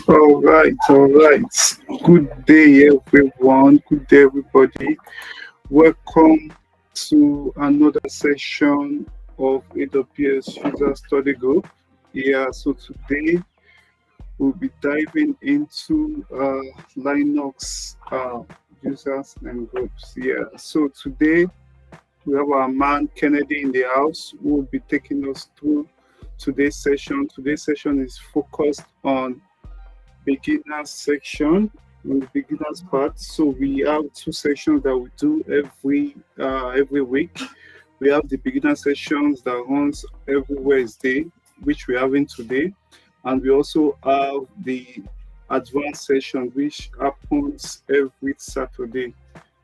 All right, all right. Good day, everyone. Good day, everybody. Welcome to another session of AWS User Study Group. Yeah, so today we'll be diving into Linux users and groups. Yeah, so today we have our man Kennedy in the house who will be taking us through today's session. Today's session is focused on beginners section, on the beginners part. So we have two sections that we do every week. We have the beginner sessions that runs every Wednesday, which we're having today, and we also have the advanced session, which happens every Saturday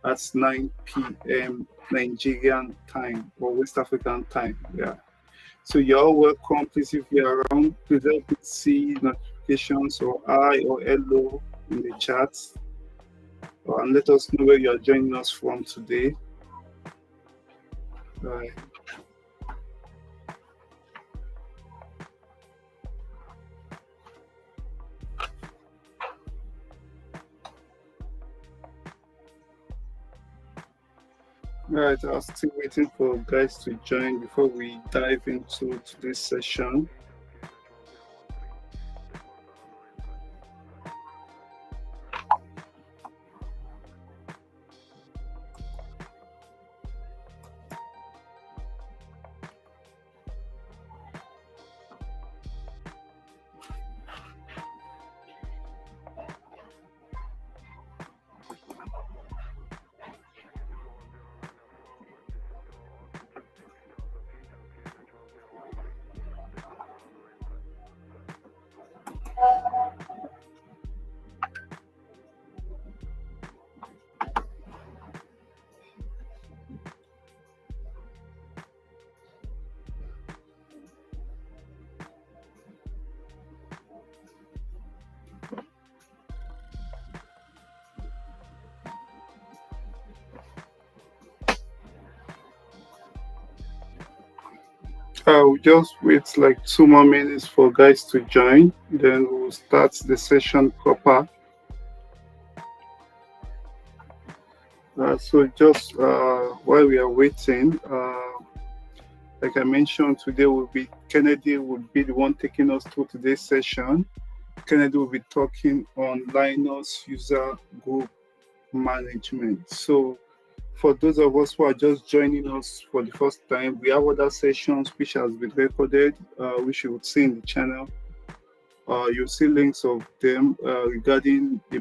at 9 p.m. Nigerian time or West African time. Yeah. So you're all welcome. Please, if you're around, please help me see notifications or hi or hello in the chat, and let us know where you are joining us from today. Right. Right, I'm still waiting for guys to join before we dive into today's session. I'll just wait like 2 more minutes for guys to join, then we'll start the session proper. So just while we are waiting, like I mentioned, today will be Kennedy will be the one taking us through today's session. Kennedy will be talking on Linux user group management. So for those of us who are just joining us for the first time, we have other sessions which has been recorded, which you would see in the channel. You'll see links of them regarding the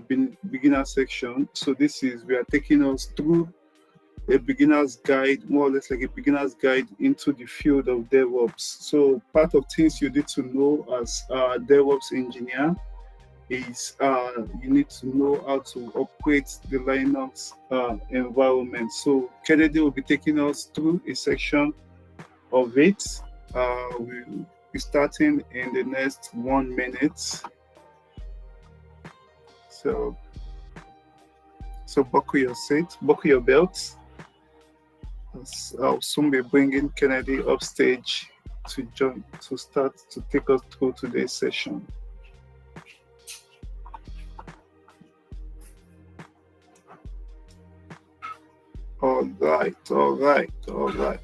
beginner section. So this is, we are taking us through a beginner's guide, more or less like a beginner's guide into the field of DevOps. So part of things you need to know as a DevOps engineer is you need to know how to operate the Linux environment. So Kennedy will be taking us through a section of it. We'll be starting in the next 1 minute. So buckle your seat, buckle your belts. I'll soon be bringing Kennedy upstage to start to take us through today's session. All right. All right. All right.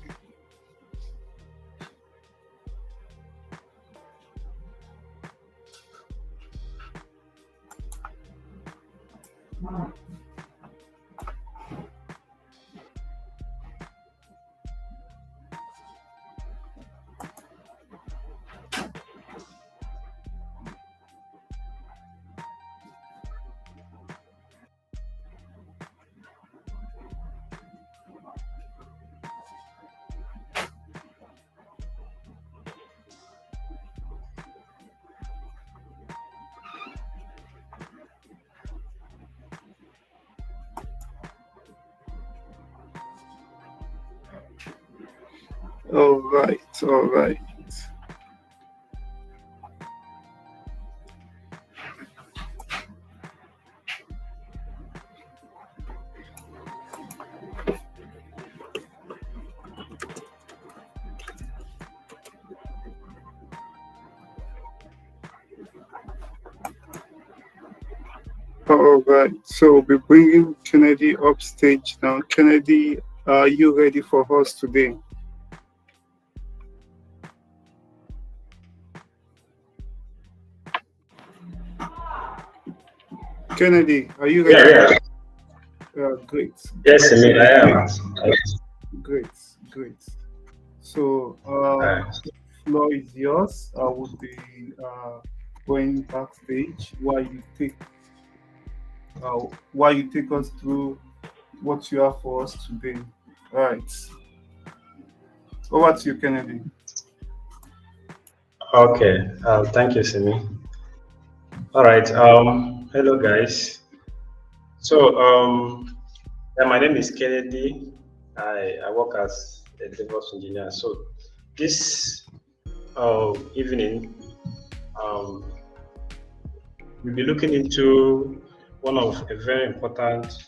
So we'll be bringing Kennedy upstage now. Kennedy, are you ready for us today? Kennedy, are you ready? Great. Yes, I mean, I am. Great. So the floor is yours. I will be going backstage while you take us through what you have for us today. All right. Over to you, Kennedy. Okay. Thank you, Simi. All right. Hello, guys. So, yeah, my name is Kennedy. I work as a DevOps engineer. So, this evening, we'll be looking into one of a very important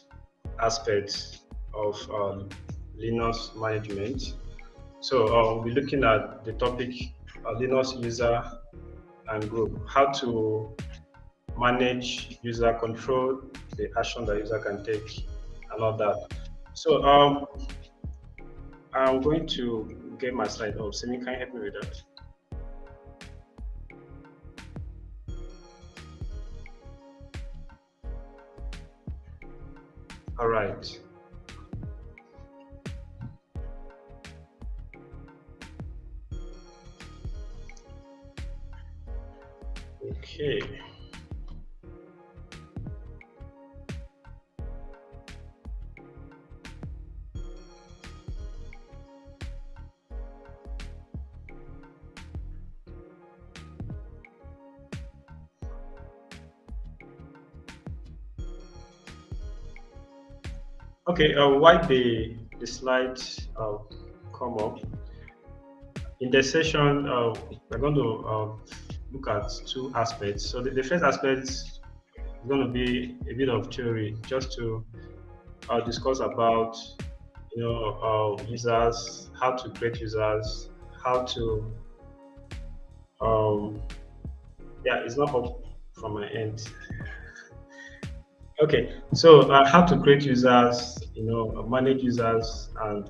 aspects of Linux management. So, we'll be looking at the topic Linux user and group, how to manage user control, the action that user can take, and all that. So I'm going to get my slide up. Simi, can you help me with that? All right. Okay. Okay, while the slides come up, in the session, we're going to look at two aspects. So the first aspect is going to be a bit of theory, just to discuss about users, how to create users, how to yeah, it's not up from my end. Okay, so how to create users, manage users and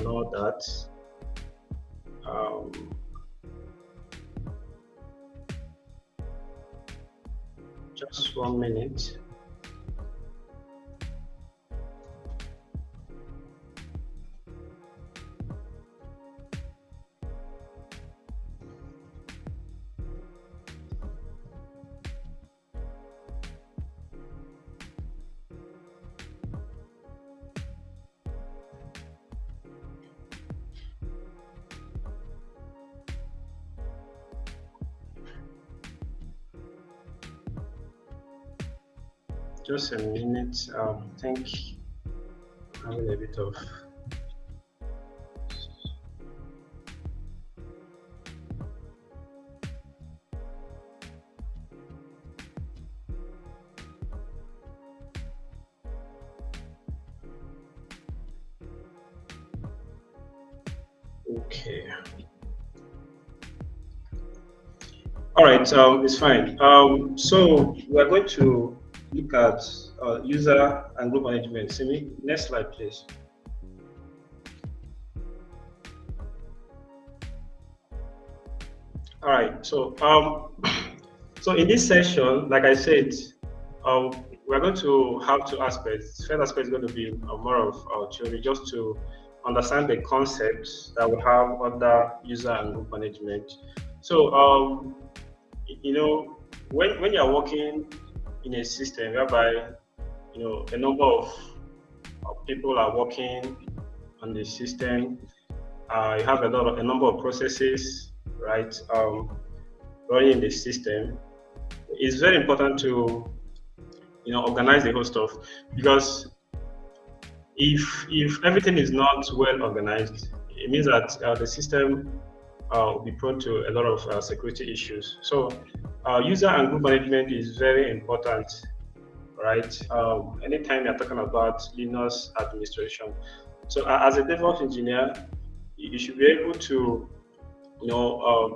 all that. Um, just 1 minute. Just a minute. I think having a bit of. Okay. All right. It's fine. So we're going to look at user and group management. Simi, next slide, please. All right. So in this session, like I said, we're going to have two aspects. First aspect is going to be more of theory, just to understand the concepts that we have under user and group management. So, when you're working in a system whereby, a number of people are working on the system, you have a number of processes, right, running the system. It's very important to organize the whole stuff, because if everything is not well organized, it means that the system will be prone to a lot of security issues. So user and group management is very important, right? Anytime you're talking about Linux administration. So as a DevOps engineer, you should be able to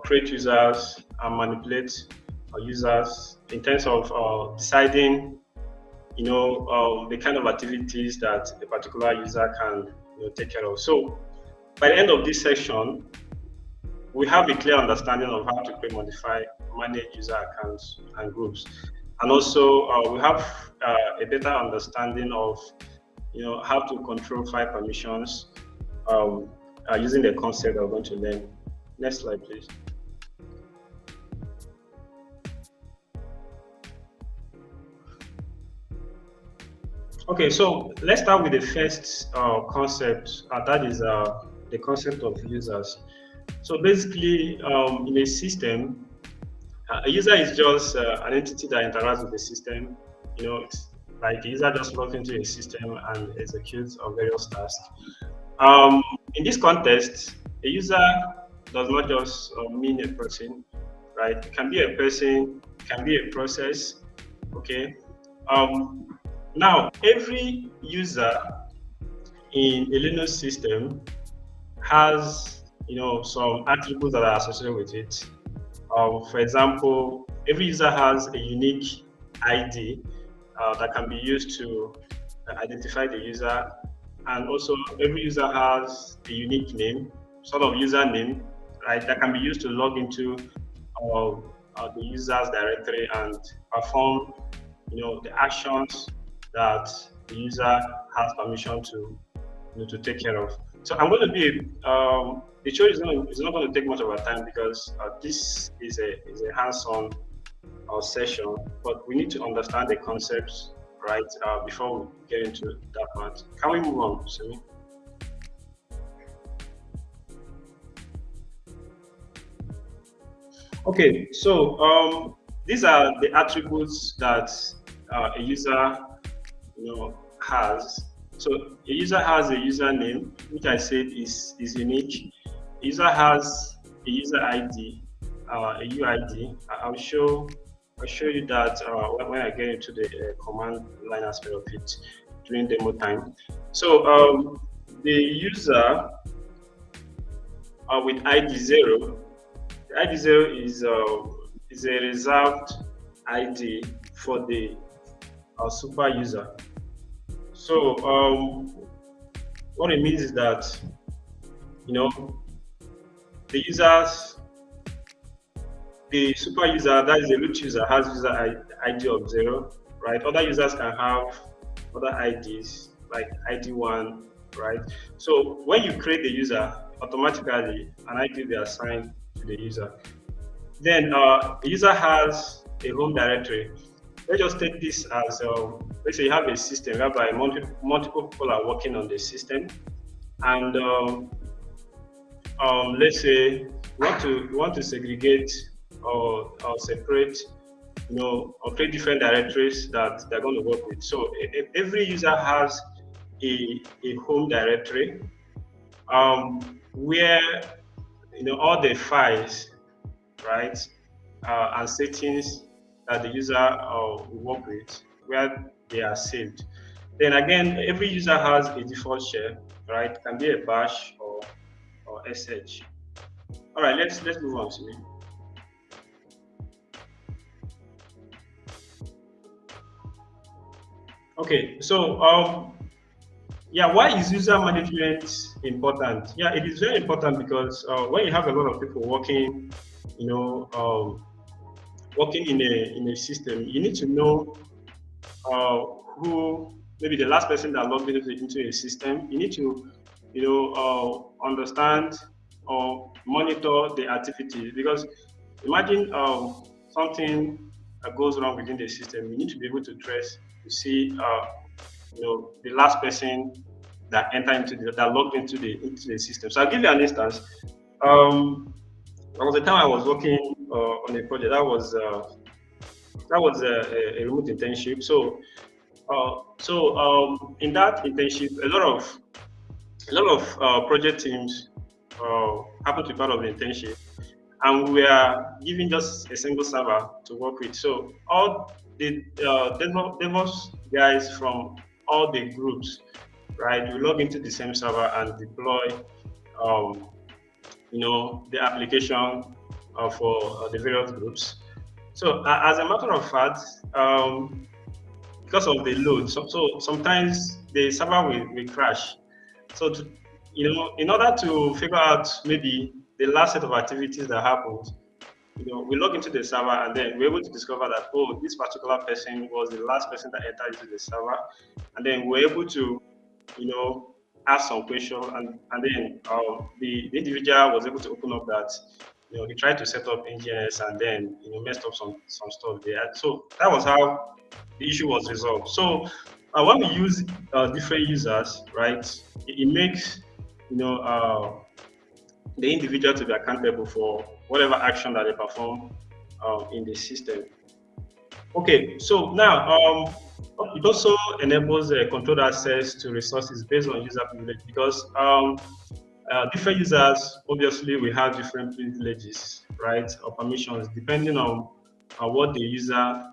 create users and manipulate users in terms of deciding the kind of activities that a particular user can take care of. So by the end of this session, we have a clear understanding of how to create, modify, manage user accounts and groups, and also we have a better understanding of how to control file permissions using the concept that we're going to learn. Next slide, please. Okay, so let's start with the first concept, that is the concept of users. So basically, in a system, a user is just an entity that interacts with the system. It's like the user just logs into a system and executes various tasks. In this context, a user does not just mean a person, right? It can be a person, it can be a process, okay? Now, every user in a Linux system has, some attributes that are associated with it. For example, every user has a unique ID that can be used to identify the user, and also every user has a unique name, sort of username, right, that can be used to log into the user's directory and perform, the actions that the user has permission to, to take care of. So I'm going to be the show is not going to take much of our time, because this is a hands-on session, but we need to understand the concepts, right, before we get into that part. Can we move on, Simi? Okay, so these are the attributes that a user has. So a user has a username, which I said is unique. A user has a user ID, a UID. I'll show you that when I get into the command line aspect of it during demo time. So the user with ID 0, the ID 0 is a reserved ID for the a super user. So what it means is that, you know, the users, the super user, that is the root user, has user ID of 0, right? Other users can have other IDs like ID1, right? So when you create the user, automatically an ID will be assigned to the user. Then the user has a home directory. Let's just take this as, let's say you have a system whereby multiple people are working on the system, and let's say you want to segregate or separate, or create different directories that they're going to work with. So every user has a home directory where all the files, right, and settings that the user will work with, where they are saved. Then again, every user has a default shell, right? It can be a bash or sh. All right, let's move on to me. Okay, so yeah, why is user management important? Yeah, it is very important because when you have a lot of people working, working in a system, you need to know who, maybe the last person that logged into a system. You need to, understand or monitor the activity, because imagine something goes wrong within the system. You need to be able to trace to see, the last person that entered that logged into the system. So I'll give you an instance. There was a time I was working on a project that was a remote internship. So in that internship, a lot of project teams happened to be part of the internship, and we are given just a single server to work with. So all the DevOps guys from all the groups, right, we log into the same server and deploy, the application for the various groups. So as a matter of fact, because of the load, so sometimes the server will crash. So in order to figure out maybe the last set of activities that happened, we log into the server, and then we're able to discover that, oh, this particular person was the last person that entered into the server, and then we're able to, ask some questions, and then the individual was able to open up that, he tried to set up NGS and then messed up some stuff there. So that was how the issue was resolved. So when we use different users, right, it makes the individual to be accountable for whatever action that they perform in the system. Okay, so now it also enables controlled access to resources based on user privilege, because different users, obviously, we have different privileges, right, or permissions, depending on what the user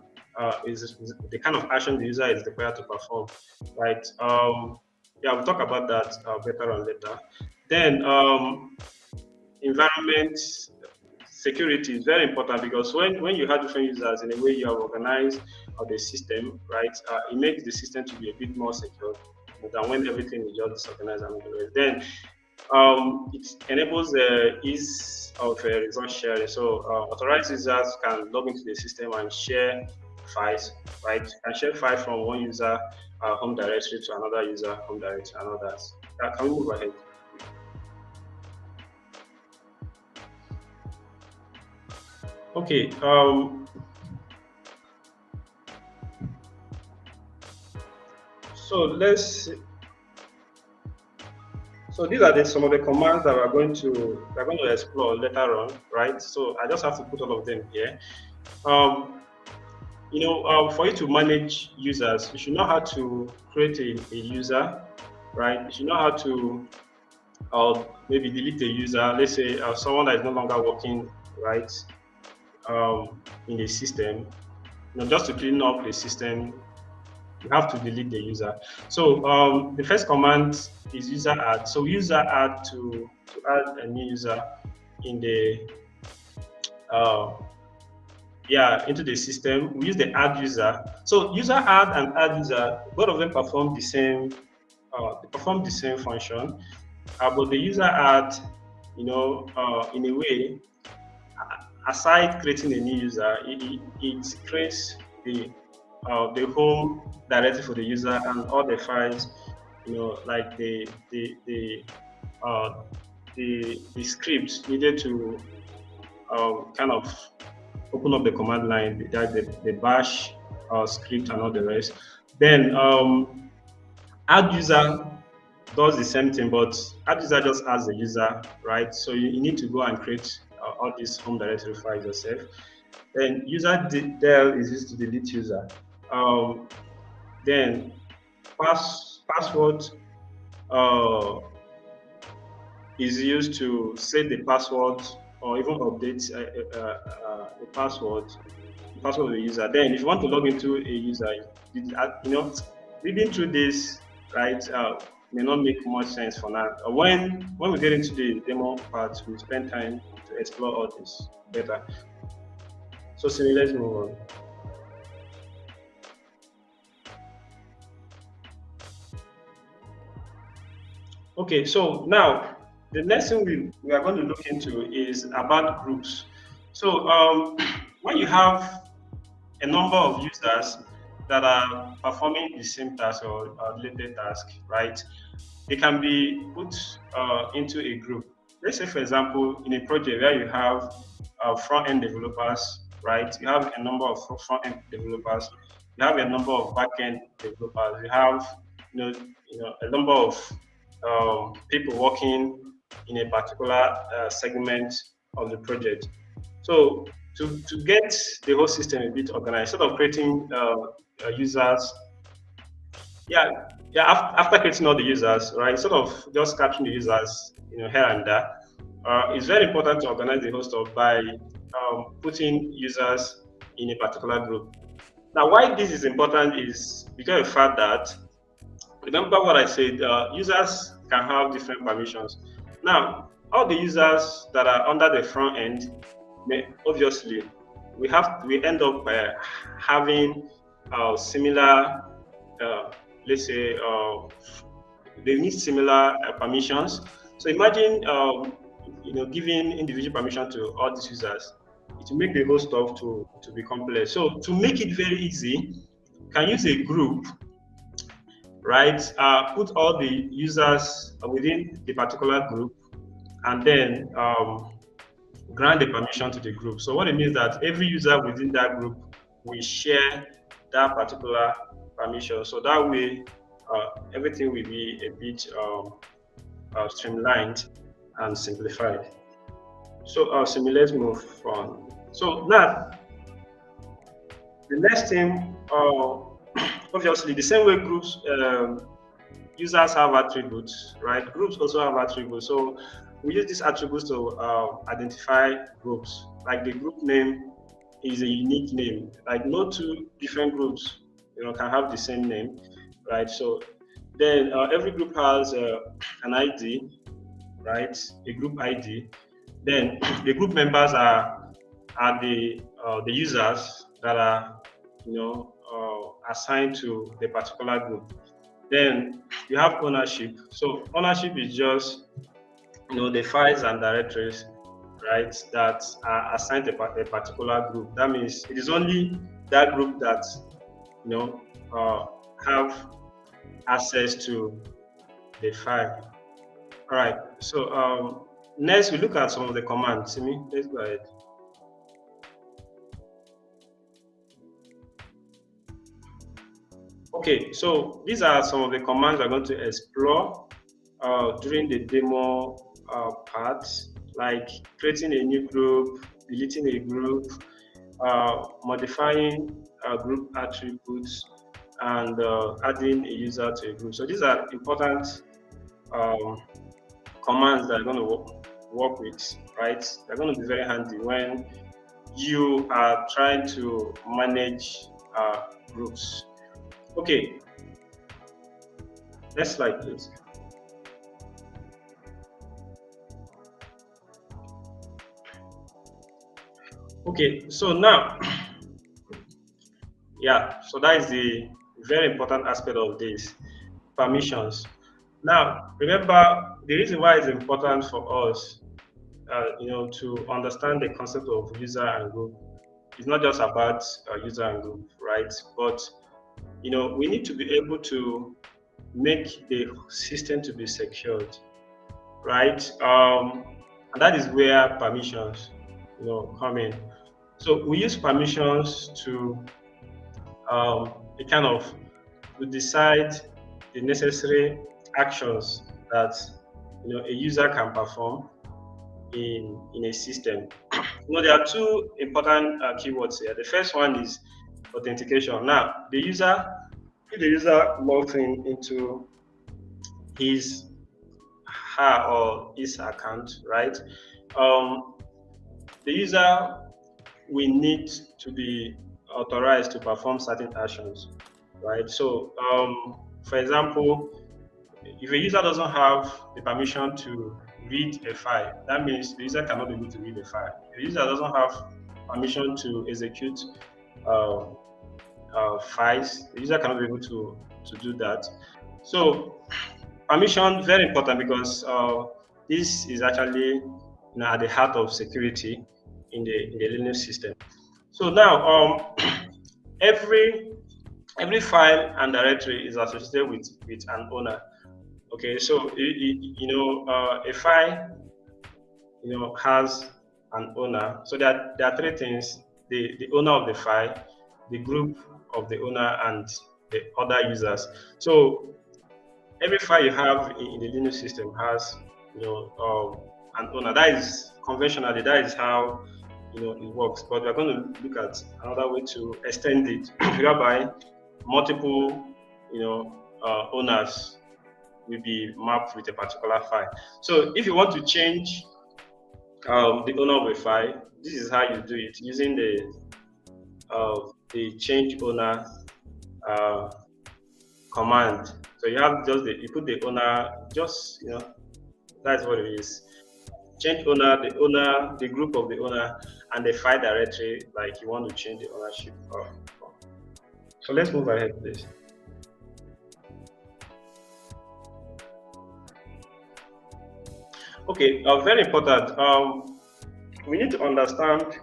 is, the kind of action the user is required to perform, right? Yeah, we'll talk about that better on later. Then environment security is very important, because when you have different users in a way you have organized the system, right, it makes the system to be a bit more secure than when everything is just disorganized and organized. Then it enables the ease of resource sharing. So authorized users can log into the system and share files, right? And share files from one user home directory to another user home directory and others. Can we move ahead? Okay. So these are some of the commands that we're going to explore later on, right? So I just have to put all of them here. For you to manage users, you should know how to create a user, right? You should know how to maybe delete a user. Let's say someone that is no longer working, right, in the system. Just to clean up the system, you have to delete the user. So the first command is user add. So user add to add a new user in the into the system. We use the add user. So user add and add user, both of them perform the same. They perform the same function, but the user add, in a way, aside creating a new user, it creates the home directly for the user and all the files, like uh, the scripts needed to kind of open up the command line, the bash script and all the rest. Then add user does the same thing, but add user just adds the user, right? So you need to go and create all these home directory files yourself. Then user del is used to delete user. Then password is used to set the password or even update the password of the user. Then if you want to log into a user, reading through this, right, may not make much sense for now. When we get into the demo part, we'll spend time to explore all this better. So Simi, let's move on. Okay, so now the next thing we are going to look into is about groups. So when you have a number of users that are performing the same task or related task, right? They can be put into a group. Let's say, for example, in a project where you have front-end developers, right? You have a number of front-end developers. You have a number of back-end developers. You have, a number of people working in a particular segment of the project. So to get the whole system a bit organized, sort of creating users, after creating all the users, right, sort of just capturing the users, here and there, it's very important to organize the whole stuff by putting users in a particular group. Now, why this is important is because of the fact that, remember what I said, users can have different permissions. Now, all the users that are under the front end, obviously, we end up having similar, let's say, they need similar permissions. So imagine, giving individual permission to all these users. It will make the whole stuff to be complex. So to make it very easy, you can use a group, right? Put all the users within the particular group, and then grant the permission to the group. So what it means that every user within that group will share that particular permission. So that way, everything will be a bit streamlined and simplified. So, Simi, let's move on. So now, the next thing, obviously, the same way groups, users have attributes, right? Groups also have attributes. So we use these attributes to identify groups. Like the group name is a unique name. Like no two different groups, can have the same name, right? So then every group has an ID, right? A group ID. Then the group members are the users that are assigned to the particular group. Then you have ownership. So ownership is just the files and directories, right, that are assigned to a particular group. That means it is only that group that have access to the file. All right. So next we look at some of the commands. Simi, let's go ahead. Okay, so these are some of the commands we're going to explore during the demo part, like creating a new group, deleting a group, modifying group attributes, and adding a user to a group. So these are important commands that are going to work with, right? They're going to be very handy when you are trying to manage groups. Okay, next slide, please. Okay, so now, yeah, so that is the very important aspect of this permissions. Now, remember the reason why it's important for us, to understand the concept of user and group. It's not just about user and group, right? But we need to be able to make the system to be secured, right? And that is where permissions, come in. So we use permissions to a kind of to decide the necessary actions that a user can perform in a system. There are two important keywords here. The first one is authentication. Now, if the user logs into his, her, or his account, right? Um, the user will need to be authorized to perform certain actions, right? So, for example, if a user doesn't have the permission to read a file, that means the user cannot be able to read a file. If the user doesn't have permission to execute uh, files, the user cannot be able to do that. So permission very important because this is actually at the heart of security in the Linux system. So now every file and directory is associated with an owner. Okay, so a file has an owner. So there are three things: the owner of the file, the group of the owner, and the other users. So every file you have in the Linux system has an owner. That is conventionally, that is how it works. But we're going to look at another way to extend it, whereby multiple owners will be mapped with a particular file. So if you want to change the owner of a file, this is how you do it using the change owner command. So you have you put the owner, that's what it is. Change owner, the group of the owner, and the file directory like you want to change the ownership of. So let's move ahead, please. Okay, very important. We need to understand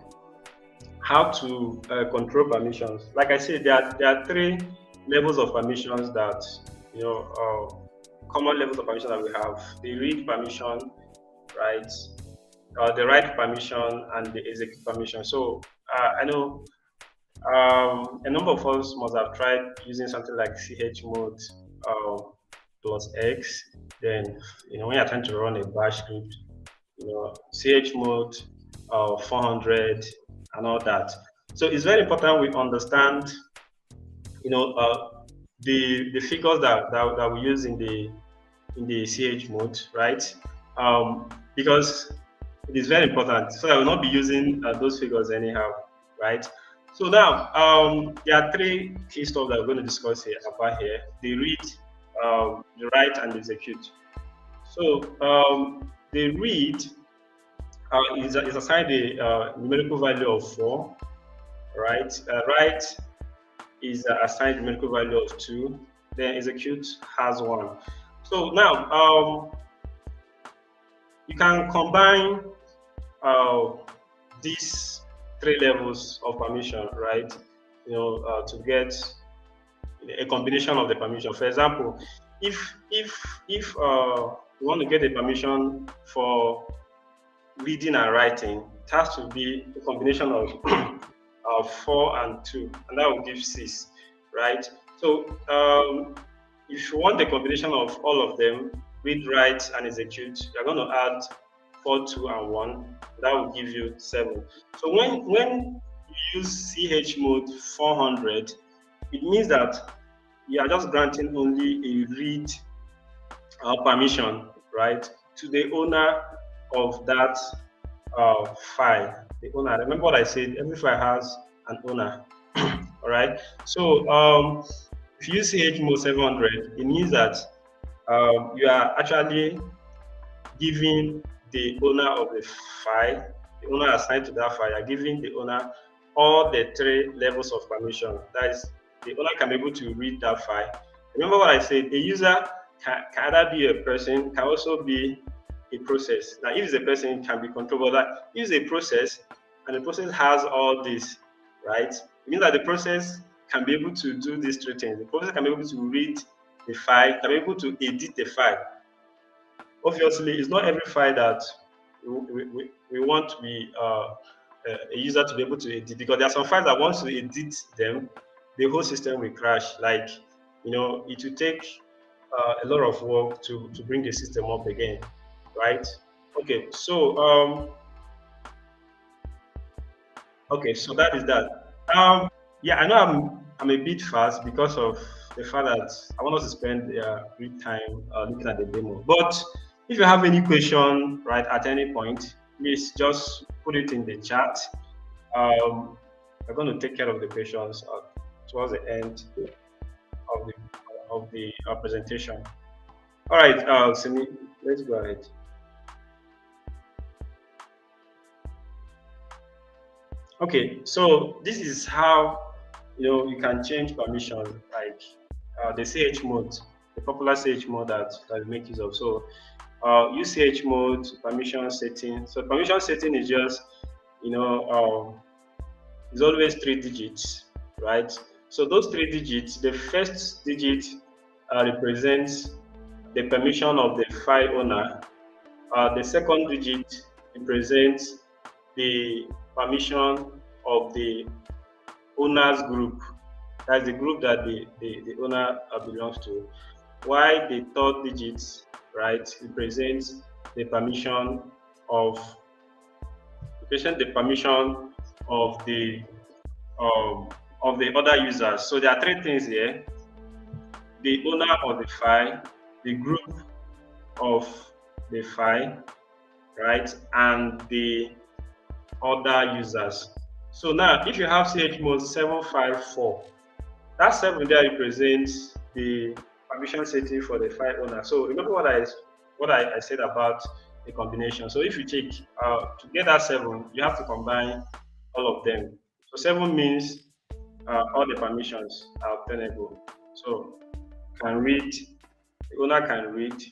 how to control permissions. Like I said, there are three levels of permissions that common levels of permission that we have: the read permission, right? The write permission, and the execute permission. So I know a number of us must have tried using something like chmod plus X. Then when you're trying to run a bash script, chmod 400 and all that. So it's very important we understand the figures that we use in the chmod, right? Because it is very important, so I will not be using those figures anyhow, right? So now there are three key stuff that we're going to discuss about here: the read, the write, and the execute. So the read is assigned the numerical value of 4, right? Write is assigned numerical value of 2. Then execute has 1. So now you can combine these three levels of permission, right? To get a combination of the permission. For example, if you want to get a permission for reading and writing, it has to be a combination of 4 and 2, and that will give 6, right? So if you want the combination of all of them, read, write, and execute, you're going to add 4, 2, and 1. That will give you 7. So when you use chmod 400, it means that you are just granting only a read permission, right, to the owner of that file. The owner. Remember what I said? Every file has an owner. All right. So if you use chmod 700, it means that you are actually giving the owner of the file the owner assigned to that file, you're giving the owner all the 3 levels of permission. That is, the owner can be able to read that file. Remember what I said, a user can either be a person, can also be a process. Now, if it's a person, it can be controlled. But if it's a process, and the process has all this, right? It means that the process can be able to do these 3 things. The process can be able to read the file, can be able to edit the file. Obviously, it's not every file that we want to be a user to be able to edit, because there are some files that once you edit them, the whole system will crash. Like, it will take a lot of work to bring the system up again, right? Okay, so so that is that. Yeah, I know I'm a bit fast because of the fact that I want us to spend real time looking at the demo. But if you have any question, right, at any point, please just put it in the chat. We're going to take care of the questions towards the end of the presentation. All right, Simi, let's go ahead. Okay, so this is how you can change permission, like the CH mode, the popular CH mode that we make use of. So use CH mode, permission setting. So permission setting is just it's always 3 digits, right? So those 3 digits, the first digit represents the permission of the file owner. The second digit represents the permission of the owner's group. That's the group that the owner belongs to. While the third digit, right, represents the permission of the other users. So there are 3 things here: the owner of the file, the group of the file, right, and the other users. So now, if you have CH mode 754, that 7 there represents the permission setting for the file owner. So remember what I said about the combination. So if you check to get that 7, you have to combine all of them. So 7 means all the permissions are obtainable. So the owner can read,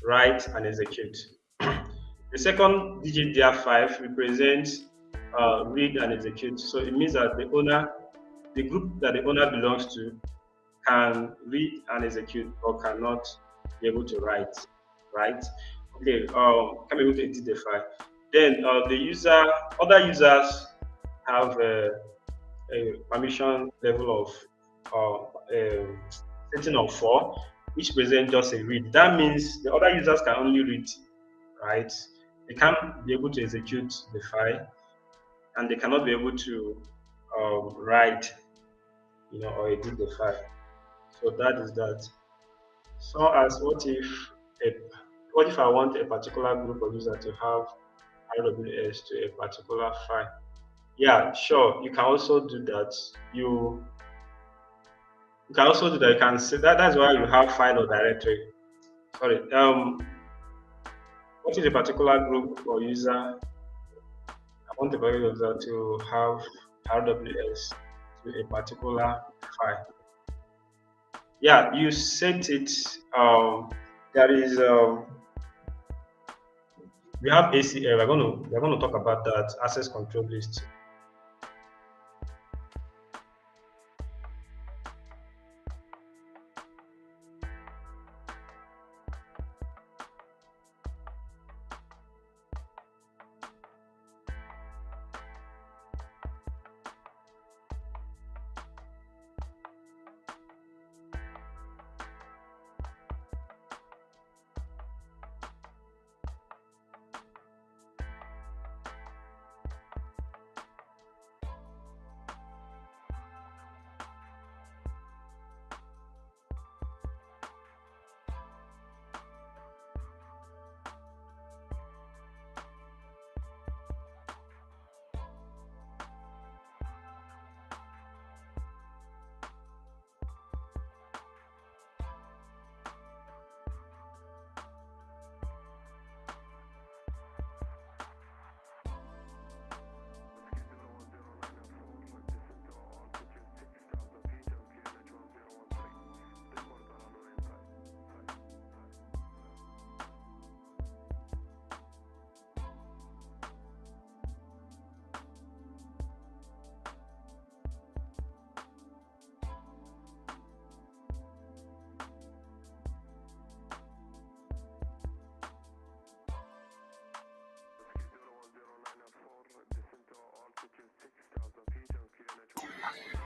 write, and execute. The second digit there, 5, represents read and execute. So it means that the group that the owner belongs to, can read and execute, or cannot be able to write, right? Okay, can be able to edit the file. Then other users have a permission level of setting of 4, which presents just a read. That means the other users can only read, right? They can't be able to execute the file, and they cannot be able to write, or edit the file. So that is that. So as what if I want a particular group of users to have RWS to a particular file? Yeah, sure. You can also do that. You can also do that. You can say that. That's why you have file or directory. Sorry. What is a particular group or user? I want a particular user to have RWS to a particular file. Yeah, you set it. There is we have ACL. We're going to talk about that, access control list.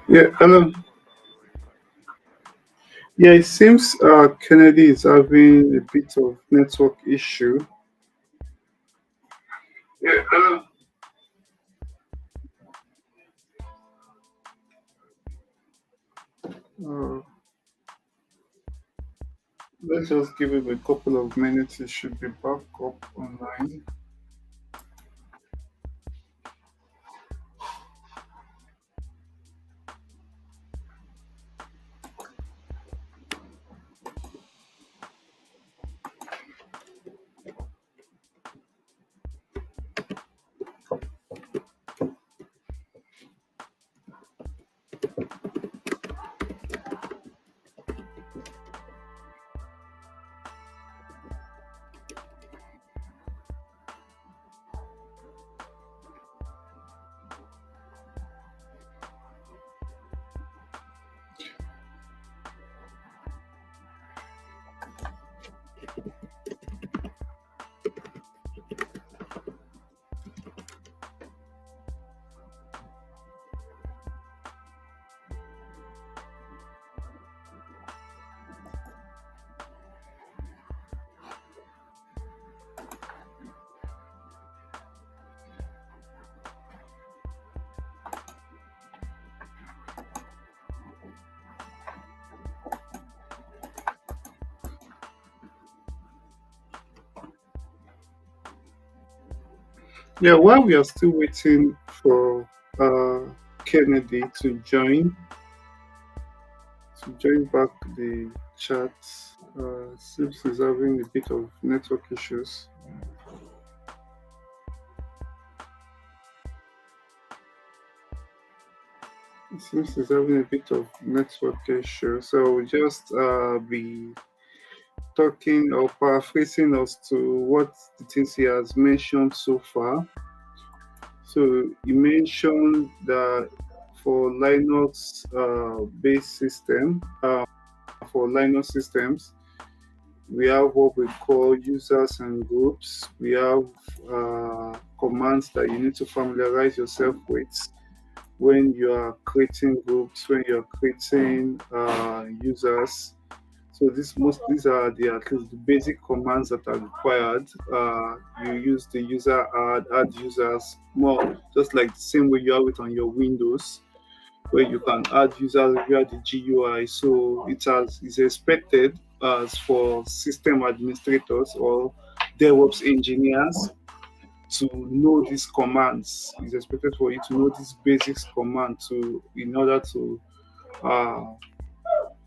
Yeah, hello. Yeah, it seems Kennedy is having a bit of network issue. Yeah, hello. Uh, let's just give him a couple of minutes. He should be back up online. Yeah, while we are still waiting for Kennedy to join back the chat, seems he's having a bit of network issues. It seems he's having a bit of network issue, so we'll just be talking or paraphrasing us to what the things he has mentioned so far. So he mentioned that for Linux based system, for Linux systems, we have what we call users and groups. We have commands that you need to familiarize yourself with when you are creating groups, when you're creating users. So these are the at least the basic commands that are required. You use the user add users more just like the same way you have it on your Windows, where you can add users via the GUI. So it's expected as for system administrators or DevOps engineers to know these commands. It's expected for you to know these basics command to uh,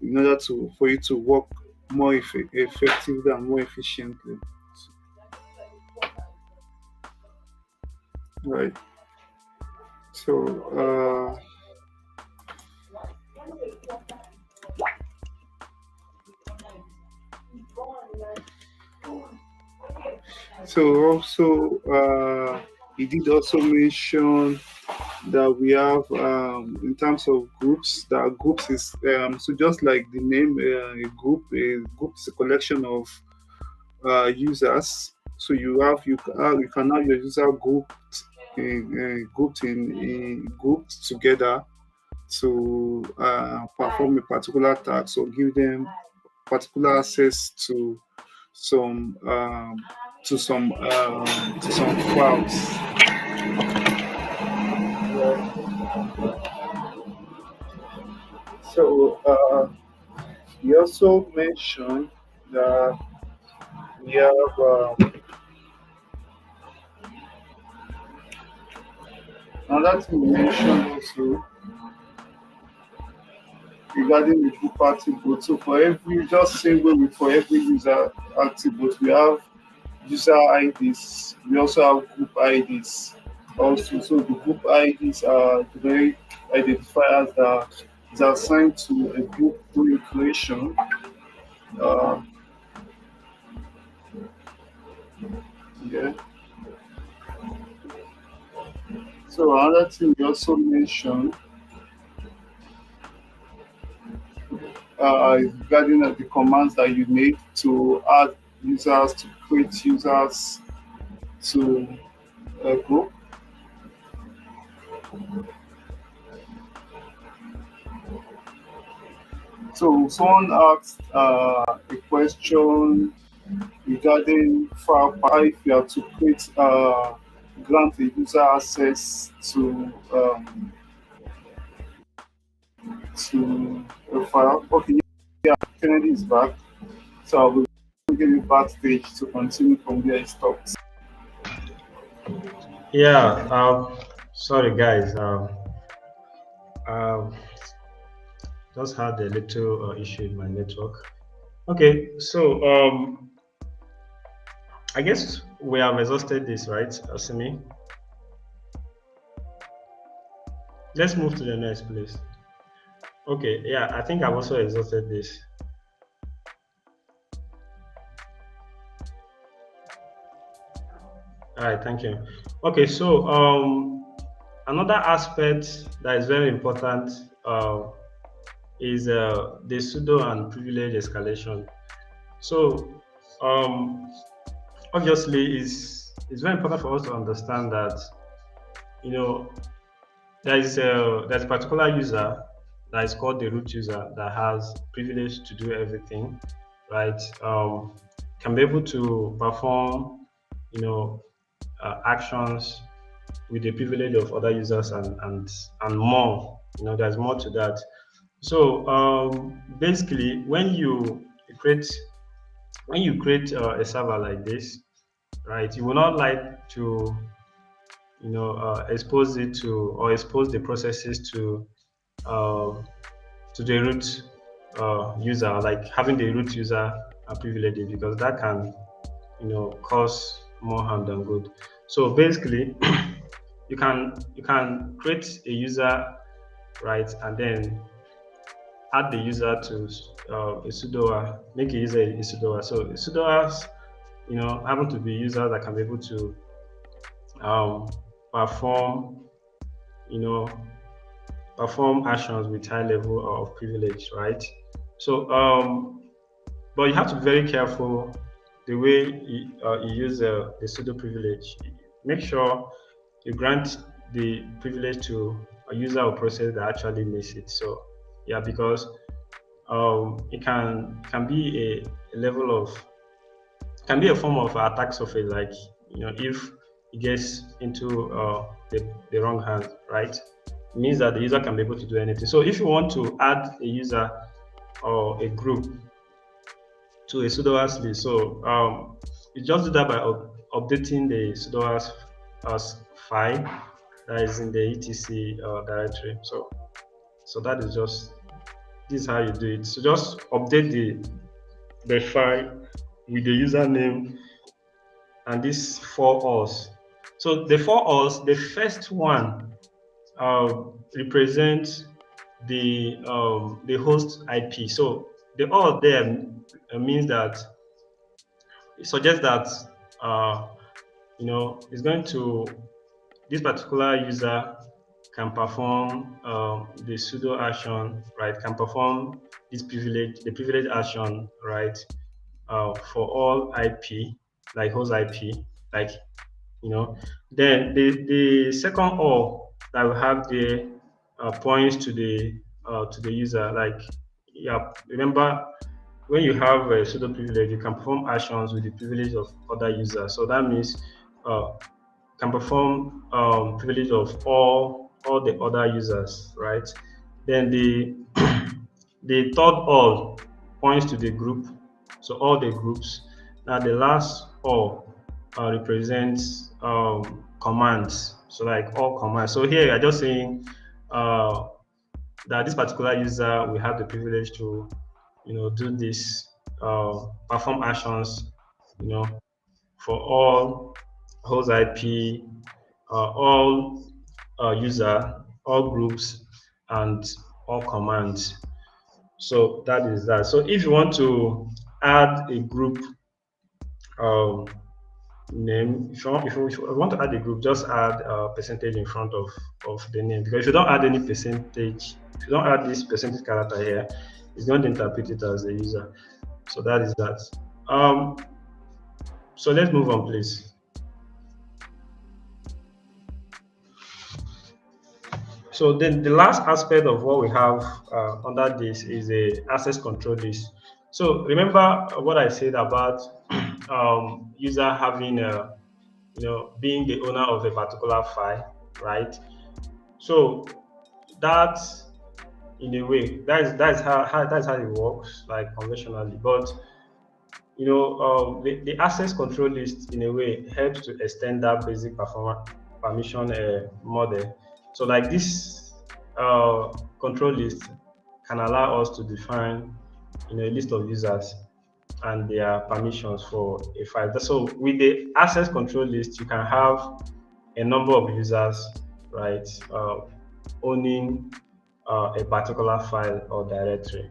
in order to for you to work more effectively and more efficiently. Right. So also he did also mention that we have in terms of groups that groups is so just like the name a group is a collection of users. So you can have your user grouped together to perform a particular task or give them particular access some um, to some files. So he also mentioned that we have another thing we mentioned also regarding the group attribute. So for every just same way with for every user attribute, we have user IDs. We also have group IDs. Also, so the group IDs are generic identifiers that is assigned to a group during creation. Uh, yeah. So another thing we also mentioned is regarding the commands that you need to add users, to create users to a group. So someone asked a question regarding file if you have to create grant a user access to a file. Okay, yeah, Kennedy is back. So I will give you backstage to continue from where it stopped. Yeah, sorry guys. Um, just had a little issue in my network. Okay, so I guess we have exhausted this, right, Asimi? Let's move to the next, please. Okay, yeah, I think I've also exhausted this. All right, thank you. Okay, so another aspect that is very important is the pseudo and privilege escalation. So obviously, it's very important for us to understand that you know there's a particular user that is called the root user that has privilege to do everything, right? Can be able to perform, actions with the privilege of other users and more. There's more to that. So basically, create when you create a server like this, right, you will not like to expose it to or expose the processes uh, to the root user, like having the root user privileges, because that can cause more harm than good. So basically, you can create a user, right, and then add the user to a sudo, make a user a sudo. So sudoers, happen to be users that can be able to um, perform, you know, perform actions with high level of privilege, right? So, but you have to be very careful the way you use the pseudo privilege. Make sure you grant the privilege to a user or process that actually needs it. So, yeah, because it can be a level of can be a form of attack surface, like if it gets into the wrong hands, right? It means that the user can be able to do anything. So if you want to add a user or a group to a sudoers list, so you just do that by updating the sudoers as file that is in the etc directory. So that is just this is how you do it. So just update the file with the username and these four us. So the four us, the first one represents the host IP. So the all there means that it suggests that uh, it's going to this particular user can perform the pseudo action, right? Can perform the privilege action, right? For all IP, like host IP, like then the second all that we have there points to the user. Like, yeah, remember when you have a pseudo privilege, you can perform actions with the privilege of other users. So that means uh, can perform privilege of all the other users, right? Then the the third all points to the group, so all the groups. Now the last all represents commands, so like all commands. So here you're just saying uh, that this particular user will have the privilege to do this perform actions you know for all host IP, all user, all groups, and all commands. So that is that. So if you want to add a group um, name, if you want to add a group, just add a percentage in front of the name. Because if you don't add any percentage, if you don't add this percentage character here, it's going to interpret it as a user. So that is that. So let's move on, please. So then the last aspect of what we have under this is a access control list. So remember what I said about user having being the owner of a particular file, right? So that in a way that's how it works, like conventionally. But the access control list in a way helps to extend that basic permission model. So like this control list can allow us to define a list of users and their permissions for a file. So with the access control list, you can have a number of users, right, owning a particular file or directory.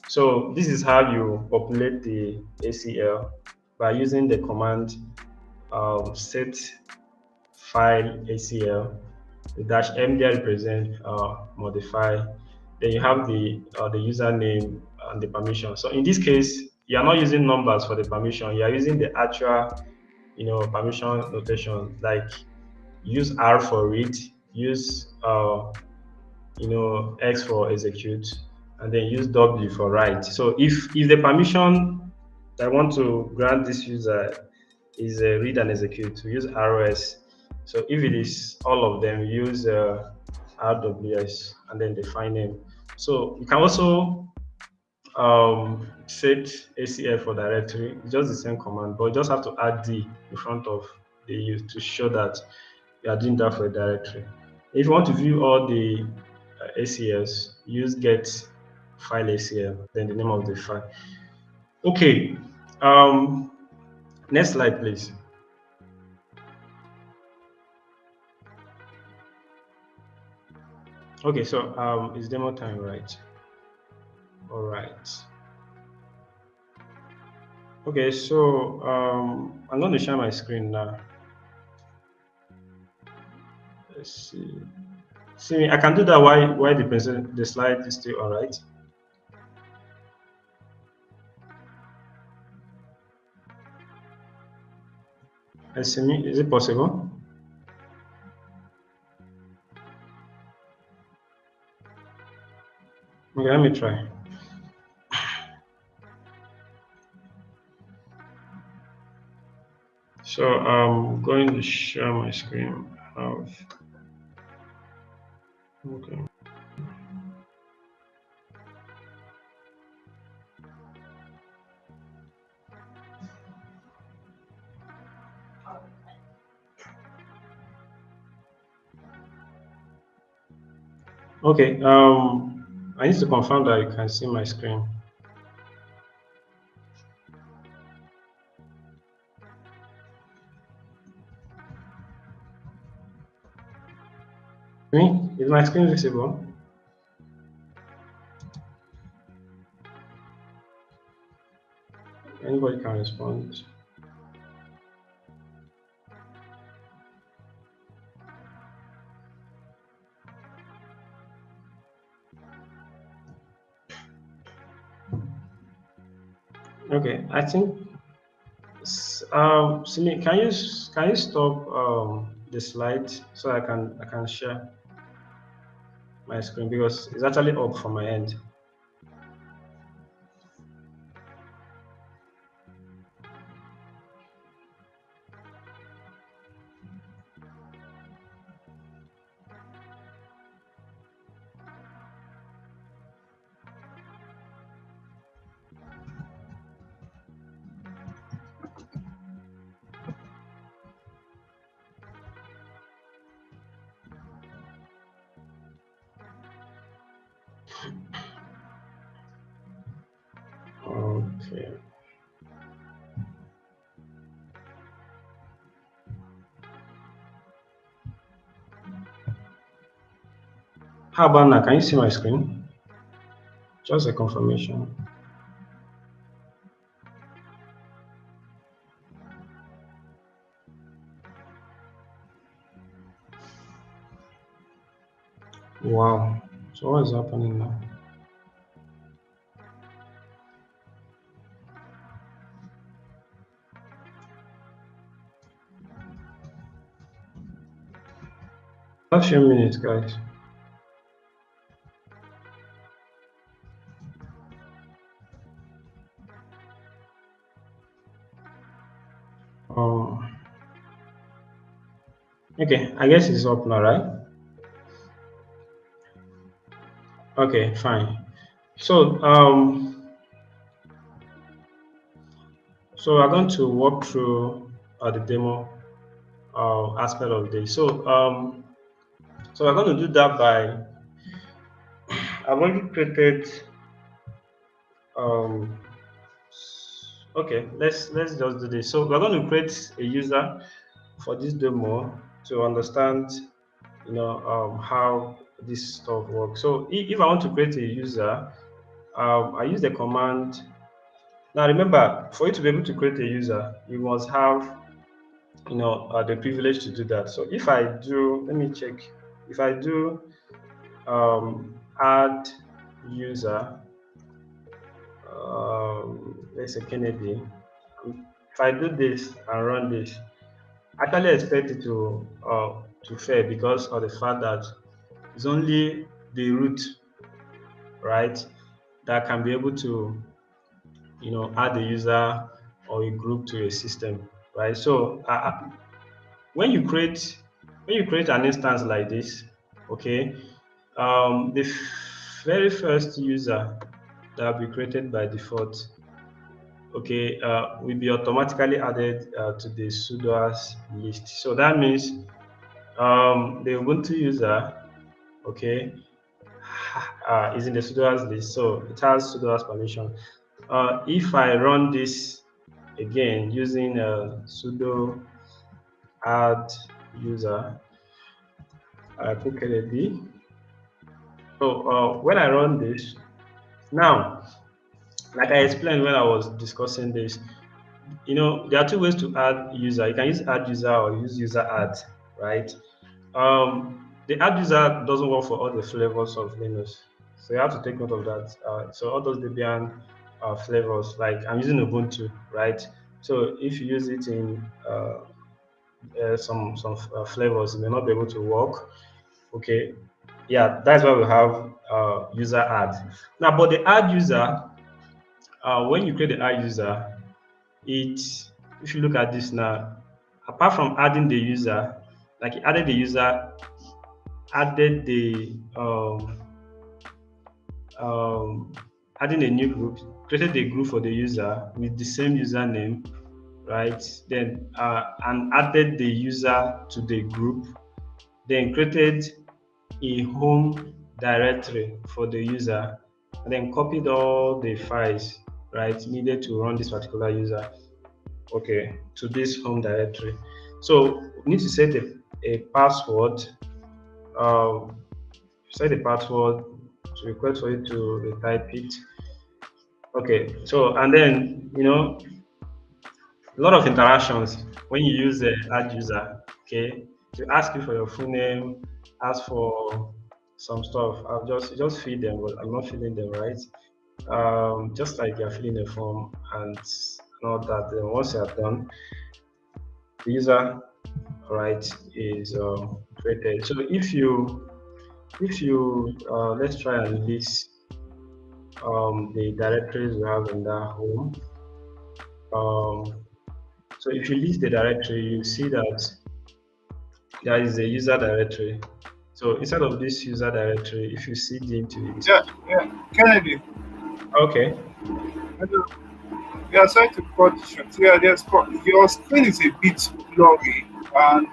So this is how you populate the ACL by using the command set file ACL the dash M there represent modify. Then you have the username and the permission. So in this case, you are not using numbers for the permission. You are using the actual permission notation, like use R for read, use X for execute, and then use W for write. So if the permission that I want to grant this user is read and execute, to use ROS. So if it is all of them, use RWS and then define name. So you can also set ACL for directory. It's just the same command, but you just have to add D in front of the use to show that you are doing that for a directory. If you want to view all the ACLs, use get file ACL, then the name of the file. Okay. Next slide, please. Okay, so it's demo time, right? All right. Okay, so I'm going to share my screen now. Let's see. See, I can do that while the slide is still all right. See me, is it possible? Okay, let me try. So I'm going to share my screen. Okay. Okay. I need to confirm that you can see my screen. Me? Is my screen visible? Anybody can respond. Okay, I think. Simi, can you stop the slide so I can share my screen, because it's actually up from my end. Okay. How about now? Can you see my screen? Just a confirmation. Wow. So what is happening now? A few minutes, guys. Okay, I guess it's up now, right? Okay, fine. So so I'm going to walk through the demo aspect of this. So we're going to do that by I've already created um okay, let's just do this. So we're going to create a user for this demo to understand how this stuff works. So if I want to create a user, I use the command. Now remember, for you to be able to create a user, you must have the privilege to do that. So if I do, let me check. If I do add user, let's say Kennedy. If I do this and run this, I actually expect it to fail because of the fact that it's only the root, right, that can be able to add a user or a group to a system, right? So when you create an instance like this, okay, the very first user that will be created by default, okay, will be automatically added to the sudoers list. So that means the Ubuntu user, okay, is in the sudoers list, so it has sudoers permission. If I run this again using sudo add user, I put KDB. So when I run this, now, like I explained when I was discussing this, there are two ways to add user. You can use add user or use user add, right? The add user doesn't work for all the flavors of Linux, so you have to take note of that. So all those Debian flavors, like I'm using Ubuntu, right? So if you use it in some flavors, it may not be able to work. Okay, yeah, that's why we have user add. Now, but the add user, when you create the add user, it if you look at this now, apart from adding the user, like it added the user, added the um, adding a new group, created a group for the user with the same username, right? Then and added the user to the group, then created a home directory for the user, and then copied all the files, right, needed to run this particular user, okay, to this home directory. So we need to set a password. Set a password to request for you to retype it. Okay, so and then a lot of interactions when you use the add user. Okay, to ask you for your full name, ask for some stuff. I'll just fill them, but I'm not filling them, right. Just like you're filling a form and all that. Then once you're done, the user, right, is created. So if you let's try and list the directories we have in that home. So if you list the directory, you see that there is a user directory. So instead of this user directory, if you cd into it, Yeah, yeah. Kennedy, okay, hello. Yeah, sorry to cut you short. Yeah, your screen is a bit blurry and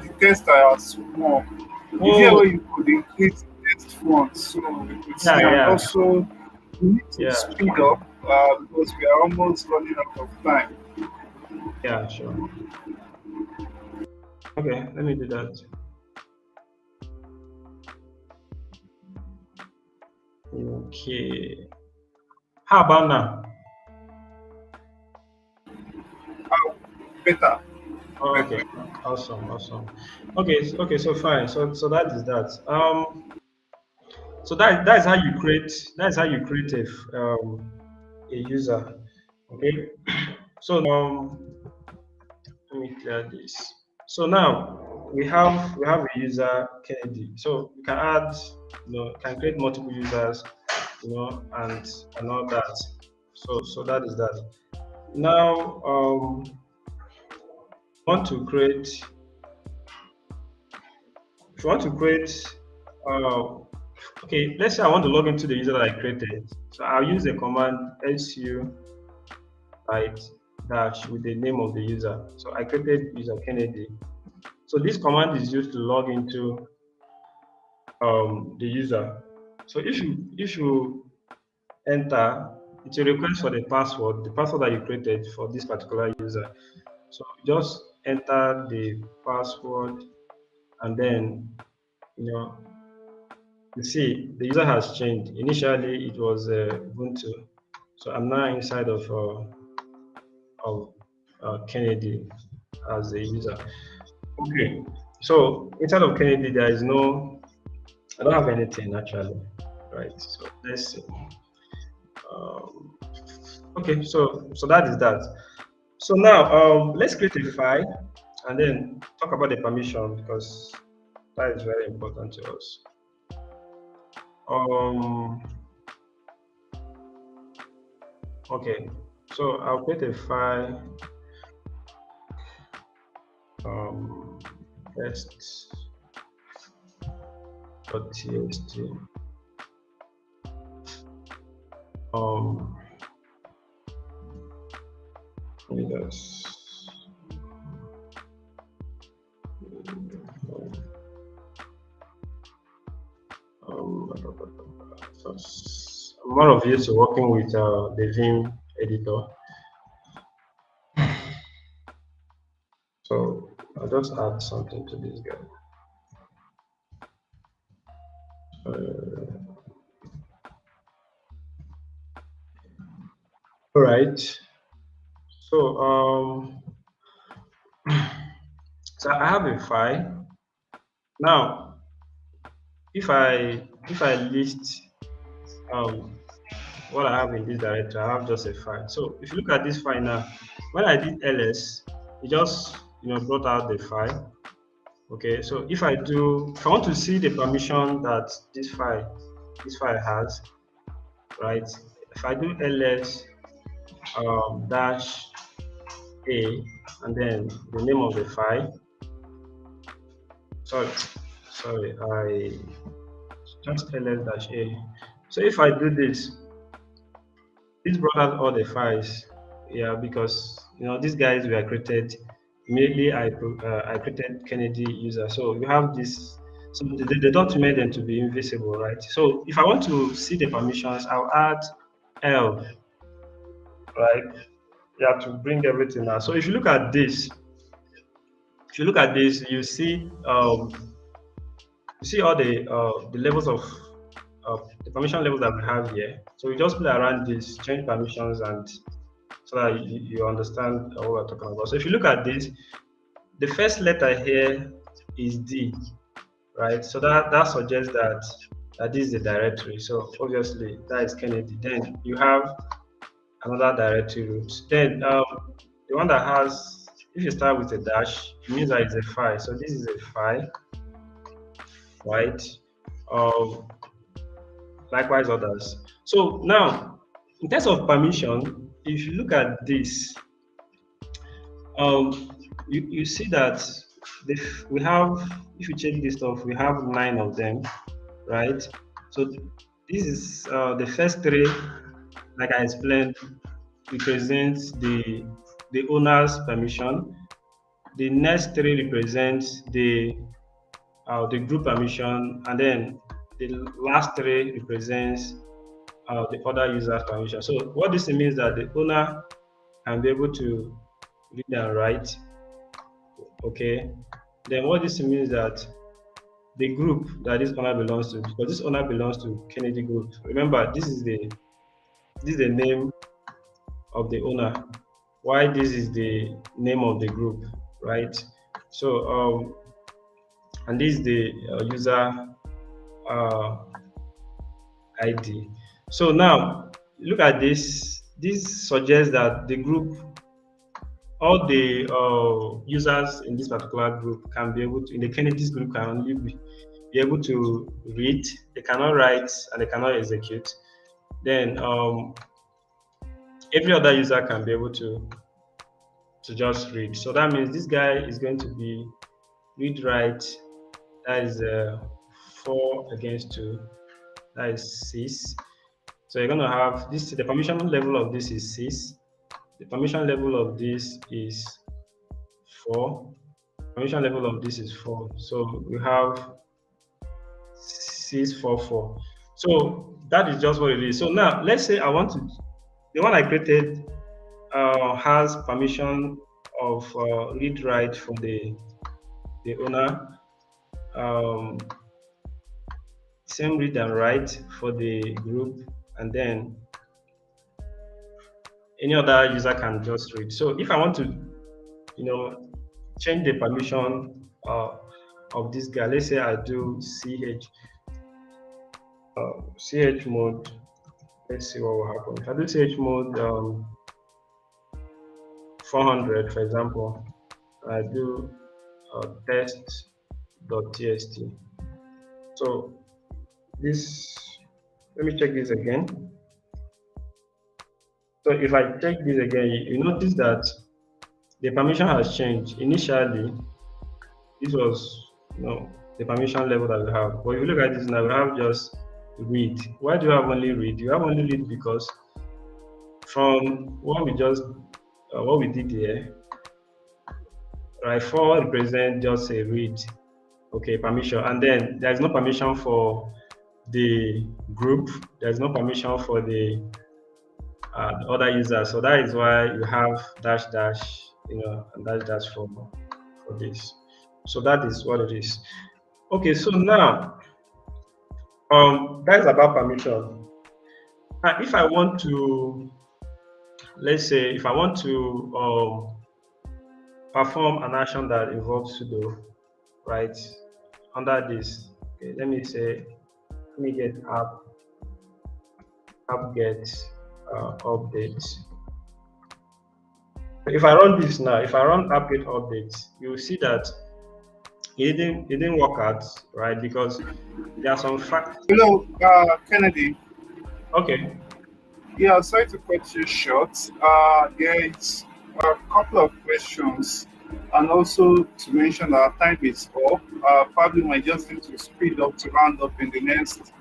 the text are small. Is there a oh way you could increase the text font so we could yeah, see? And yeah, also, we need to yeah, speed up because we are almost running out of time. yeah, sure. Okay, let me do that. Okay, how about now? Better, Oh, better. okay, awesome. Okay, okay, so fine. So that is that. So that's how you create. That's how you create a user. Okay. So let me clear this. So now we have a user Kennedy. So we can add, can create multiple users, and all that. So that is that. Now want to create, if you want to create, okay, let's say I want to log into the user that I created. So I'll use the command su right dash with the name of the user. So I created user Kennedy. So this command is used to log into the user. So if you enter, it's a request for the password that you created for this particular user. So just enter the password, and then you see the user has changed. Initially it was Ubuntu, so I'm now inside of Kennedy as a user. Okay, so inside of Kennedy there is no, I don't have anything actually, right? So let's see. Okay, so that is that. So now let's create a file and then talk about the permission, because that is very important to us. Okay, so I'll create a file. Test.txt. Yes. I'm more of used to working with the Vim editor. So I'll just add something to this guy. All right. So so I have a file. Now, if I list what I have in this directory, I have just a file. So if you look at this file now, when I did ls, it just brought out the file. Okay, so if I want to see the permission that this file has, right? If I do ls dash a and then the name of the file. Sorry, I just ls dash a. So if I do this brought out all the files. Yeah, because these guys were created immediately. I created Kennedy user, so you have this. So the dot made them to be invisible, right? So if I want to see the permissions, I'll add L, right? You have to bring everything out. So if you look at this, you see all the levels of the permission levels that we have here. So we just play around this, change permissions, and so that you understand what we're talking about. So if you look at this, the first letter here is D, right? So that suggests that this is the directory. So obviously that is Kennedy. Then you have another directory root. Then the one that has, if you start with a dash, it means that it's a file. So this is a file, right? Likewise others. So now, in terms of permission, if you look at this, you see that we have, if you check this stuff, we have 9 of them, right? So this is the first 3, like I explained, represents the owner's permission. The next 3 represents the group permission, and then the last 3 represents the other user's permission. So what this means that the owner can be able to read and write. Okay. Then what this means that the group that this owner belongs to, because this owner belongs to Kennedy Group. Remember, this is the name of the owner. Why this is the name of the group, right? So and this is the user ID. So now look at this. This suggests that the group, all the users in this particular group can be able to, in the Kennedy's group, can only be able to read. They cannot write and they cannot execute. Then every other user can be able to to just read. So that means this guy is going to be read write. That is 4 against 2. That is 6. So you're going to have this. The permission level of this is 6. The permission level of this is 4. Permission level of this is 4. So we have 6, 4, 4. So that is just what it is. So now let's say I want to, the one I created has permission of read write for the owner. Same read and write for the group, and then any other user can just read. So if I want to, change the permission of this guy, let's say I do ch mode. Let's see what will happen. If I do ch mode 400, for example, I do test.txt. So this, let me check this again. So if I check this again, you notice that the permission has changed. Initially, this was the permission level that we have. But if you look at this now, we have just read. Why do you have only read? You have only read because from what we did here, right? 4 represents just a read, okay, permission, and then there is no permission for the group. There is no permission for the other users. So that is why you have dash dash, and dash dash for this. So that is what it is. Okay, so now that's about permission. Now, if I want to, let's say, if I want to perform an action that involves sudo, right? Under this, okay, let me get app get update. If I run this now, if I run app get update, you will see that it didn't work out, right? Because there are some facts. Hello, Kennedy. Okay. Yeah, sorry to cut you short. There is a couple of questions, and also to mention that our time is up. Probably might just need to speed up to round up in the next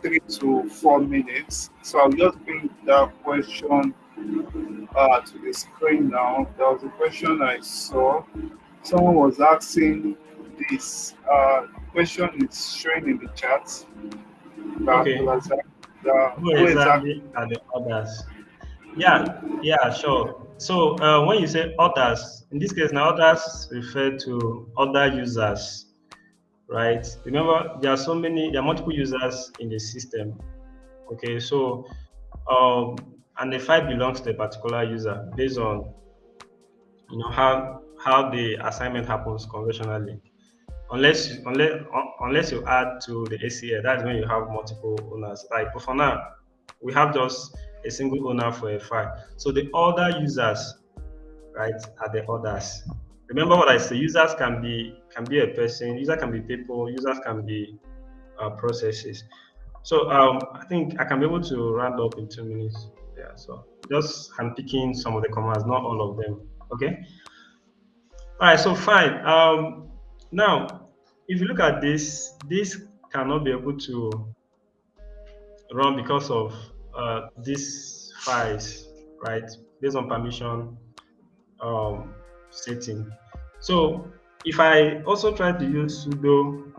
3 to 4 minutes. So I'll just bring that question to the screen now. There was a question I saw. Someone was asking this. Question is showing in the chat. Okay. Who exactly are the others? Yeah, sure. So when you say others, in this case now others refer to other users, right? Remember, there are multiple users in the system. Okay, so and the file belongs to a particular user based on how the assignment happens conventionally. Unless you add to the ACL, that's when you have multiple owners. Like, but for now, we have just a single owner for a file. So the other users, right, are the others. Remember what I say: users can be a person, user can be people, users can be processes. So I think I can be able to round up in 2 minutes. Yeah. So I'm picking some of the commands, not all of them. Okay. All right. So fine. Now, if you look at this cannot be able to run because of these files, right? Based on permission setting. So if I also try to use sudo,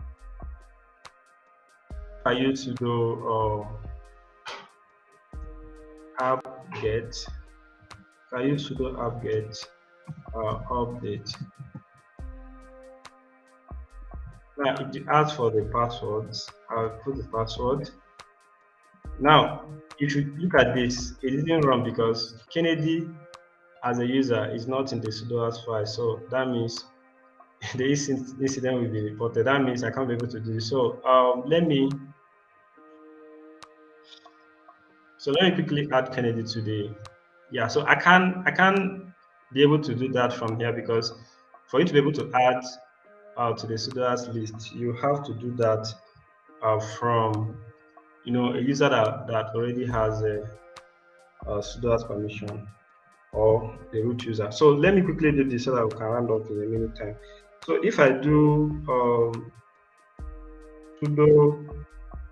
apt-get, if I use sudo apt-get update. Now it asks for the passwords. I'll put the password. Now, if you look at this, it didn't run because Kennedy as a user is not in the sudo file. So that means the incident will be reported. That means I can't be able to do this. So let me quickly add Kennedy to the, so I can't be able to do that from here, because for you to be able to add to the sudo list, you have to do that from a user that already has a sudo permission. or the root user. So let me quickly do this so that we can round up in a minute time. So if I do sudo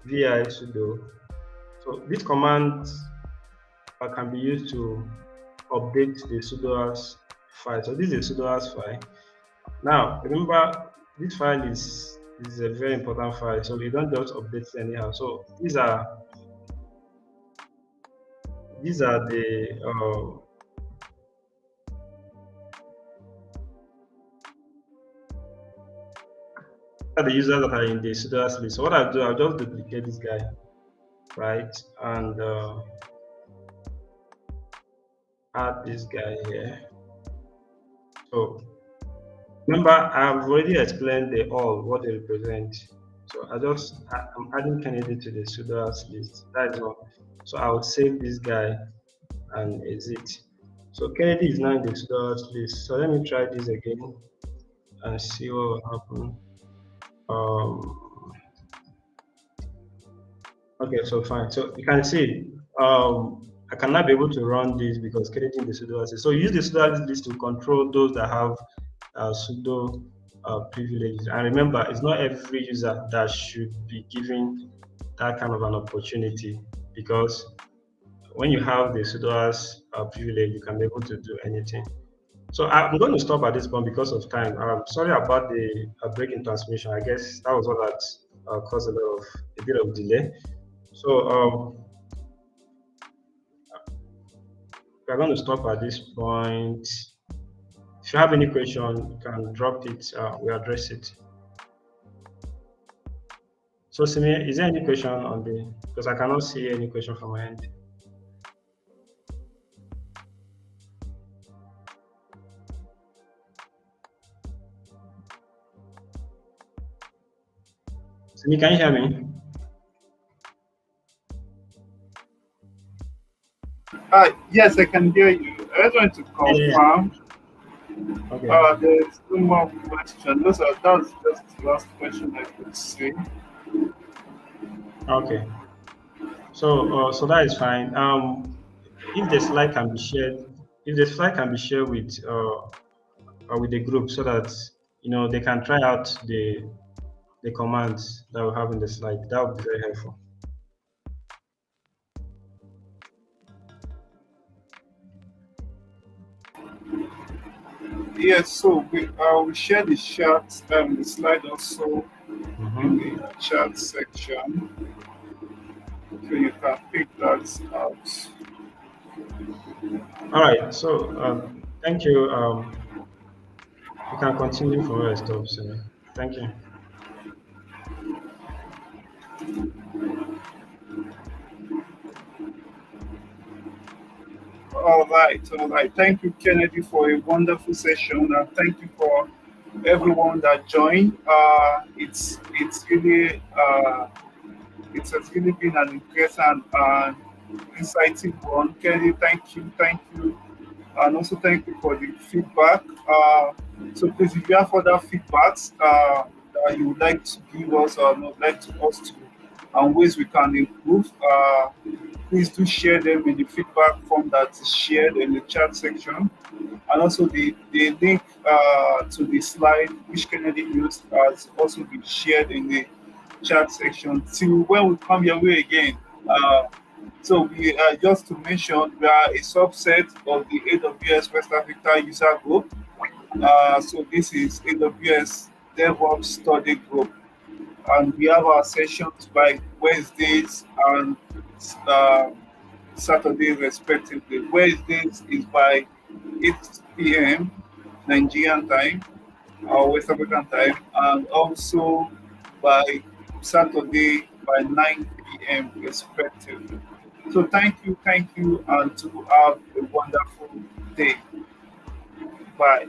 vi sudo, so this command can be used to update the sudoers file. So this is a sudoers file. Now remember, this file is a very important file, so we don't just update it anyhow. So these are the users that are in the sudoers list. So what I'll do, I'll just duplicate this guy, right, and add this guy here. So remember, I've already explained the all, what they represent. So I'm adding Kennedy to the sudoers list. That is all. So I'll save this guy and exit. So Kennedy is now in the sudoers list. So let me try this again and see what will happen. Okay, so fine. So you can see I cannot be able to run this because Kennedy in the sudoers list. So use the sudoers list to control those that have sudo privileges. And remember, it's not every user that should be given that kind of an opportunity, because when you have the sudoers privilege, you can be able to do anything. So I'm going to stop at this point because of time. I'm sorry about the break in transmission. I guess that was what that caused a bit of delay. So we're going to stop at this point. If you have any question, you can drop it. We'll address it. So, Simi, is there any question on the? Because I cannot see any question from my end. Simi, can you hear me? Yes, I can hear you. I just want to confirm. Okay. There's no more question. That's just the last question I could see. Okay. So that is fine. If the slide can be shared, with the group, so that they can try out the commands that we have in the slide, that would be very helpful. Yes, so we share the chat, the slide also in the chat section, so you can pick that out. All right. So thank you. You can continue from where I stopped. So, thank you. All right. Thank you, Kennedy, for a wonderful session, and thank you for everyone that joined. It's really it has really been an interesting and insightful one. Kennedy, thank you, and also thank you for the feedback. So please, if you have further feedbacks that you would like to give us or would like to us to, and ways we can improve, please do share them in the feedback form that is shared in the chat section. And also the link to the slide which Kennedy used has also been shared in the chat section. Till when we come your way again. So we just to mention, we are a subset of the AWS West Africa user group. So this is AWS DevOps study group, and we have our sessions by Wednesdays and uh, Saturdays respectively. Wednesdays is by 8 p.m. Nigerian time or West African time, and also by Saturday by 9 p.m. respectively. So thank you, and to have a wonderful day. Bye.